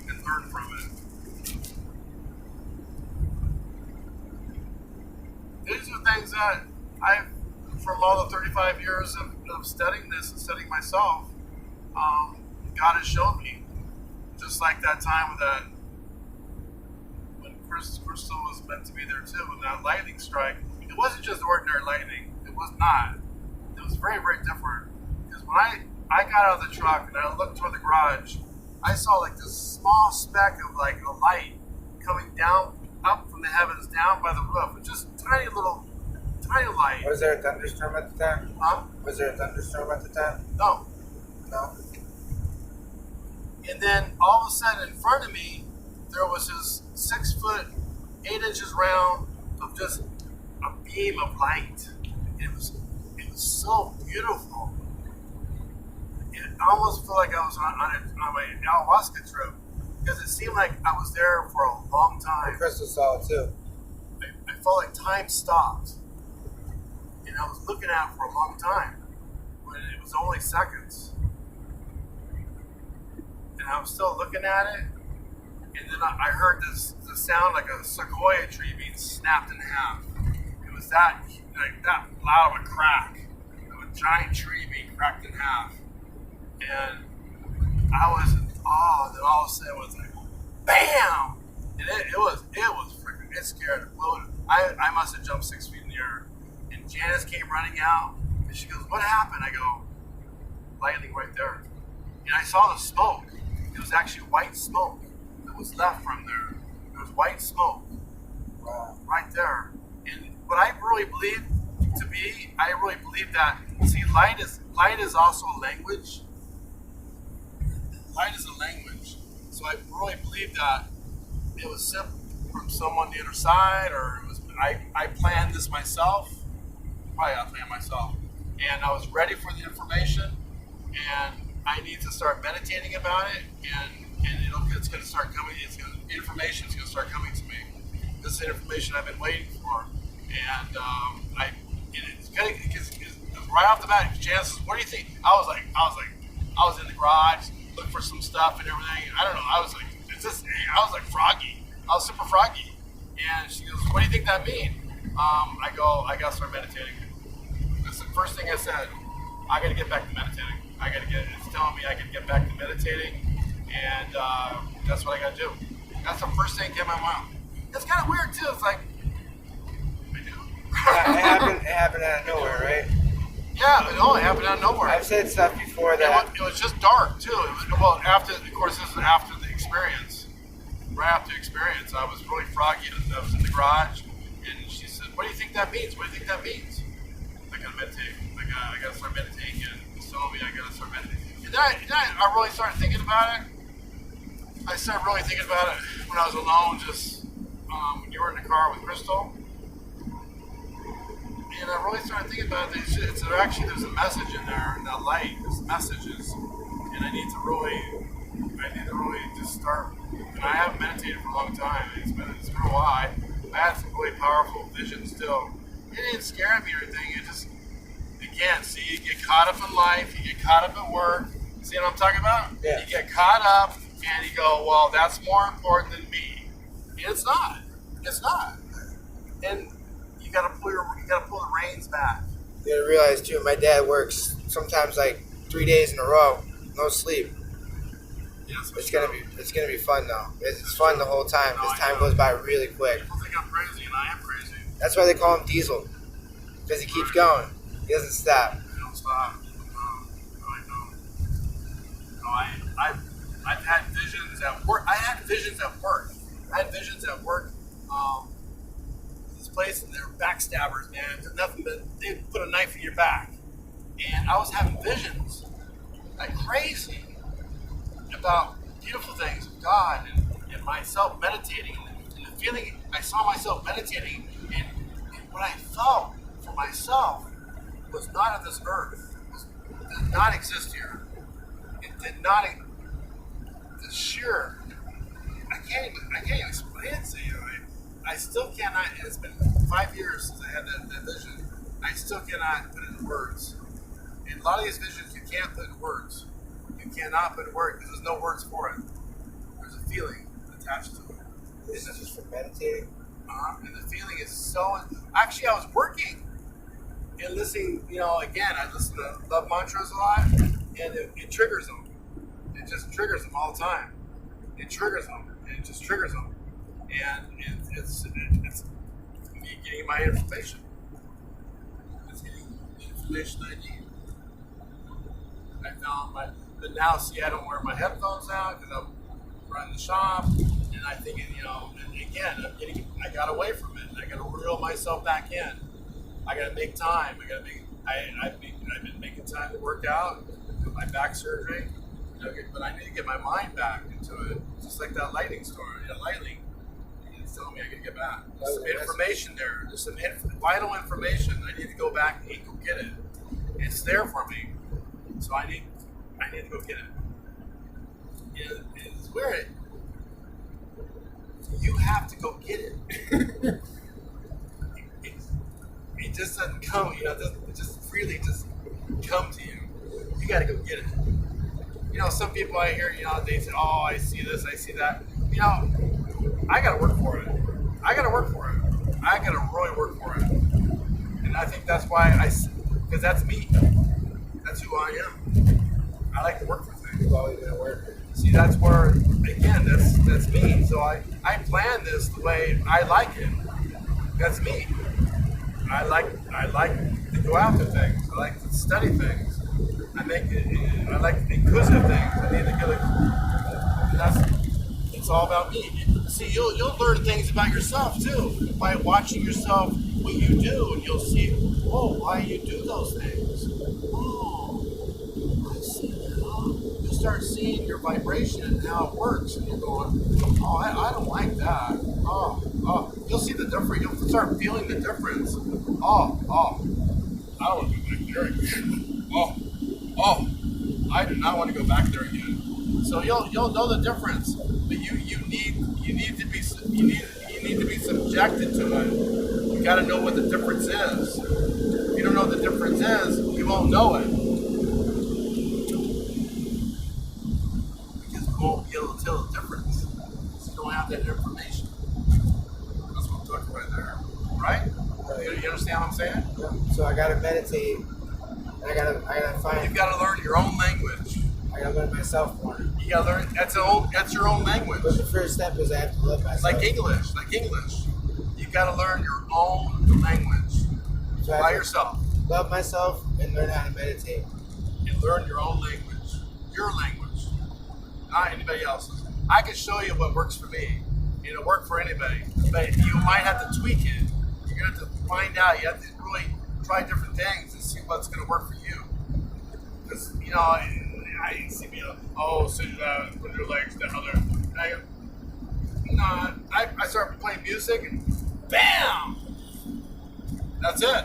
S2: and learn from it. These are things that from all the 35 years of studying this and studying myself, God has shown me. Just like that time when Crystal was meant to be there too, when that lightning strike, it wasn't just ordinary lightning. It was not. It was very, very different. Because when I got out of the truck and I looked toward the garage, I saw like this small speck of like a light coming down, up from the heavens, down by the roof. It's just tiny light.
S1: Was there a thunderstorm at the time?
S2: Huh?
S1: Was there a thunderstorm at the time?
S2: No.
S1: No.
S2: And then all of a sudden in front of me, there was this 6 foot, 8 inches round of just a beam of light. It was so beautiful. It almost felt like I was on my ayahuasca trip, because it seemed like I was there for a long time.
S1: Crystal saw it too.
S2: I felt like time stopped. And I was looking at it for a long time, when it was only seconds. And I was still looking at it, and then I heard the sound like a sequoia tree being snapped in half. It was that loud of a crack, of a giant tree being cracked in half. And I was in awe, and then all of a sudden it was like, BAM! And it was freaking, it scared the blood. I must have jumped 6 feet in the air. And Janice came running out, and she goes, what happened? I go, lightning right there. And I saw the smoke. It was actually white smoke that was left from there. There was white smoke right there. And what I really believe to be, I really believe that, see, light is also a language. Light is a language. So I really believe that it was sent from someone on the other side, or it was I planned this myself. Probably I planned myself. And I was ready for the information, and I need to start meditating about it, and it's going to start coming. Information is going to start coming to me. This is information I've been waiting for, and it's kind of because right off the bat, Janice says, "What do you think?" I was in the garage looking for some stuff and everything. I don't know. I was like, I was like froggy. I was super froggy, and she goes, "What do you think that means?" I go, "I got to start meditating." That's the first thing I said. I got to get back to meditating. It's telling me I can get back to meditating, and that's what I got to do. That's the first thing that came to my mind. It's kind of weird too. It's like, I do.
S1: It happened out of nowhere, right?
S2: Yeah, no, it happened out of nowhere.
S1: I've said stuff before that.
S2: It was just dark too. Well, after, of course, this is after the experience. Right after the experience, I was really froggy. I was in the garage, and she said, "What do you think that means? What do you think that means?" I gotta meditate. I gotta start meditating. And she told me I gotta start meditating. And then I really started thinking about it. I started really thinking about it when I was alone, just when you were in the car with Crystal. And I really started thinking about it. There's a message in there, in that light. There's messages, and I need to really just start. And I haven't meditated for a long time. It's been a while. I had some really powerful visions still. It didn't scare me or anything. It just, again, see, you get caught up in life. You get caught up at work. See what I'm talking about?
S1: Yeah.
S2: You get caught up, and you go, well, that's more important than me. And it's not. It's not. And you gotta pull the reins back.
S1: You gotta realize too, my dad works sometimes like 3 days in a row, no sleep.
S2: Yes,
S1: It's gonna be fun though. It's fun the whole time because time goes by really quick.
S2: People think I'm crazy, and I am crazy.
S1: That's why they call him Diesel, because he keeps going. He doesn't stop.
S2: I don't stop. No, I don't. No, I've had visions at work. I had visions at work. This place, and they're backstabbers, man. There's nothing but they put a knife in your back. And I was having visions like crazy about beautiful things of God and myself meditating and the feeling I saw myself meditating and what I felt for myself was not of this earth. It did not exist here. It did not. The sheer. I can't even explain it to you. I still cannot. It's been 5 years since I had that vision. I still cannot put it in words. And a lot of these visions you can't put in words. You cannot put in words because there's no words for it. There's a feeling attached to it.
S1: This is just for meditating.
S2: And the feeling is so. Actually, I was working and listening. Again, I listen to love mantras a lot, and it triggers them. It just triggers them all the time. It triggers them. And it just triggers them. And it's me getting my information. It's getting the information I need. I found but now see, I don't wear my headphones now because I'm running the shop, and I think, and again, I got away from it, and I got to reel myself back in. I got to make time. I've been making time to work out, do my back surgery, but I need to get my mind back into it, just like that lightning story, lightning. It's telling me I got to get back. There's some information there. There's some vital information. I need to go back and go get it. It's there for me, so I need to go get it. It's weird. You have to go get it. It just doesn't come. It just freely just come to you. You got to go get it. Some people I hear, they say, "Oh, I see this, I see that." I got to work for it. I got to really work for it. And I think that's why because that's me. That's who I am. I like to work for things.
S1: You've always been a worker.
S2: See, that's where, again, that's me. So I plan this the way I like it. That's me. I like to go after things. I like to study things. I like inquisitive things. I need to get it's all about me. See, you'll learn things about yourself too by watching yourself, what you do, and you'll see, why you do those things. I see that. You'll start seeing your vibration and how it works, and you're going, I don't like that. You'll see the difference. You'll start feeling the difference. I don't want to go back there again. I do not want to go back there again. So you'll know the difference, but you need to be subjected to it. You got to know what the difference is. If you don't know what the difference is, you won't know it. Because you won't be able to tell the difference. Because you don't have that information. That's what I'm talking about there, right? You understand what I'm saying?
S1: Yeah. So I gotta meditate. I gotta find.
S2: You've got to learn your own language.
S1: I gotta learn myself more.
S2: You gotta learn. That's your own language.
S1: But the first step is I have to love myself.
S2: Like English. You gotta learn your own language by yourself.
S1: love myself and learn how to meditate.
S2: And learn your own language. Your language. Not anybody else's. I can show you what works for me. It'll work for anybody. But you might have to tweak it. You're going to have to find out. You have to really try different things and see what's going to work for you. Because, you know, I see people, sit down, put your legs down there. And I go, no, I start playing music and bam! That's it.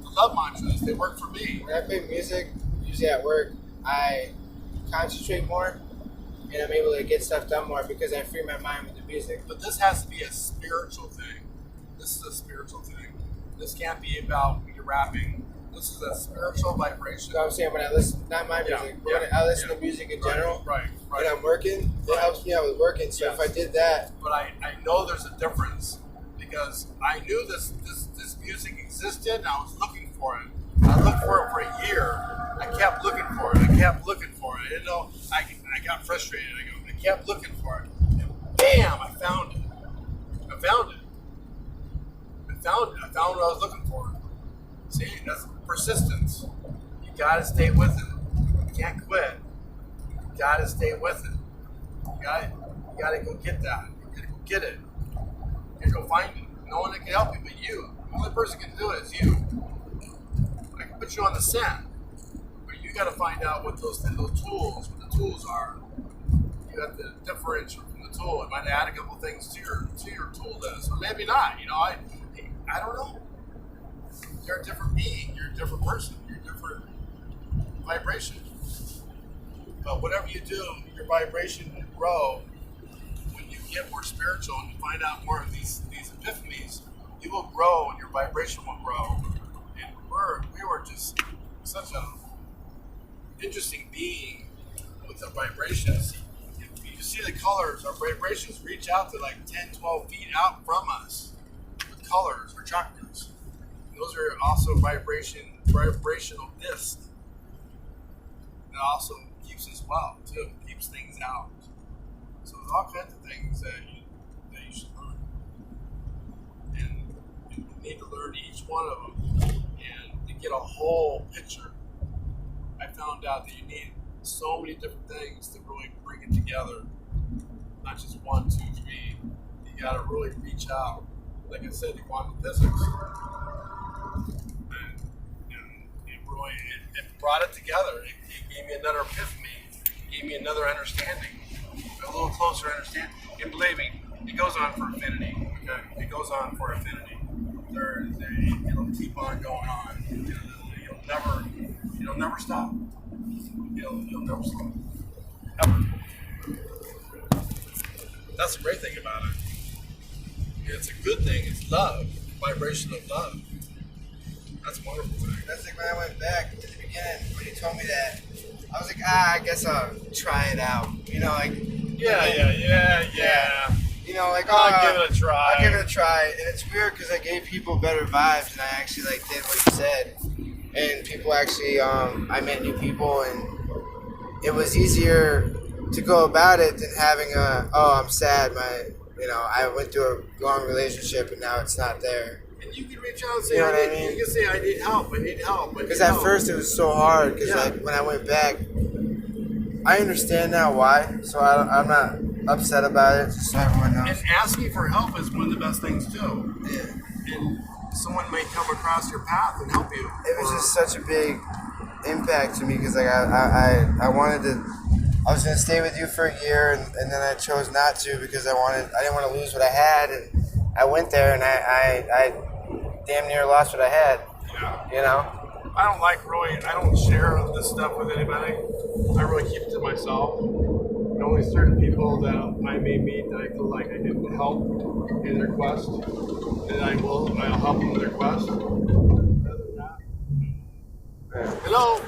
S2: The love mantras, they work for me.
S1: When I play music, usually at work, I concentrate more and I'm able to get stuff done more because I free my mind with the music.
S2: But this has to be a spiritual thing. This is a spiritual thing. This can't be about your rapping. This is a spiritual vibration.
S1: So I'm saying when I listen, not my music, but when I listen to music in general,
S2: right.
S1: when I'm working, it helps me out with working. So if I did that.
S2: But I know there's a difference because I knew this music existed and I was looking for it. I looked for it for a year. I kept looking for it. I didn't know. I got frustrated. I kept looking for it. And bam, I found it. I found what I was looking for. See, that's persistence. You gotta stay with it. You can't quit. You gotta stay with it. You gotta go get that. You gotta go get it. You gotta go find it. No one that can help you but you. The only person that can do it is you. I can put you on the scent, but you gotta find out what what the tools are. You have to differentiate from the tool. It might add a couple things to your tool list, or maybe not. You know, I don't know. You're a different being. You're a different person. You're a different vibration. But whatever you do, your vibration will grow. When you get more spiritual and you find out more of these epiphanies, you will grow and your vibration will grow. And we were just such a interesting being with the vibrations. You see the colors, our vibrations reach out to like 10, 12 feet out from us with colors or chakras. Those are also vibrational discs. It also keeps us well too. It keeps things out. So there's all kinds of things that you should learn, and you need to learn each one of them. And to get a whole picture, I found out that you need so many different things to really bring it together. Not just 1, 2, 3. You got to really reach out. Like I said, the quantum physics. It brought it together. It gave me another epiphany. It gave me another understanding, a little closer understanding. And believe me, it goes on for infinity. Okay? It goes on for infinity. It'll keep on going on. It'll never stop. You'll never stop. Ever. That's the great thing about it. It's a good thing. It's love, vibration of love. That's a wonderful thing.
S1: That's like when I went back at the beginning, when you told me that, I was like, I guess I'll try it out. You know, like.
S2: Yeah.
S1: You know, like,
S2: I'll give it a try.
S1: I'll give it a try. And it's weird because I gave people better vibes and I actually, like, did what you said. And people actually, I met new people and it was easier to go about it than having I'm sad, I went through a long relationship and now it's not there.
S2: And you can reach out and say,
S1: you know what I mean?
S2: You can say, I need help.
S1: Because at first it was so hard, because like when I went back, I understand now why, so I'm not upset about it, just so everyone knows.
S2: And asking for help is one of the best things too.
S1: Yeah.
S2: And someone may come across your path and help you.
S1: It was just such a big impact to me, because like I wanted to, I was going to stay with you for a year, and then I chose not to because I didn't want to lose what I had, and I went there and I damn near lost what I had.
S2: Yeah.
S1: You know?
S2: I don't share this stuff with anybody. I really keep it to myself. And only certain people that I may meet that I feel like I can help in their quest, and I'll help them in their quest. Other than that, hello.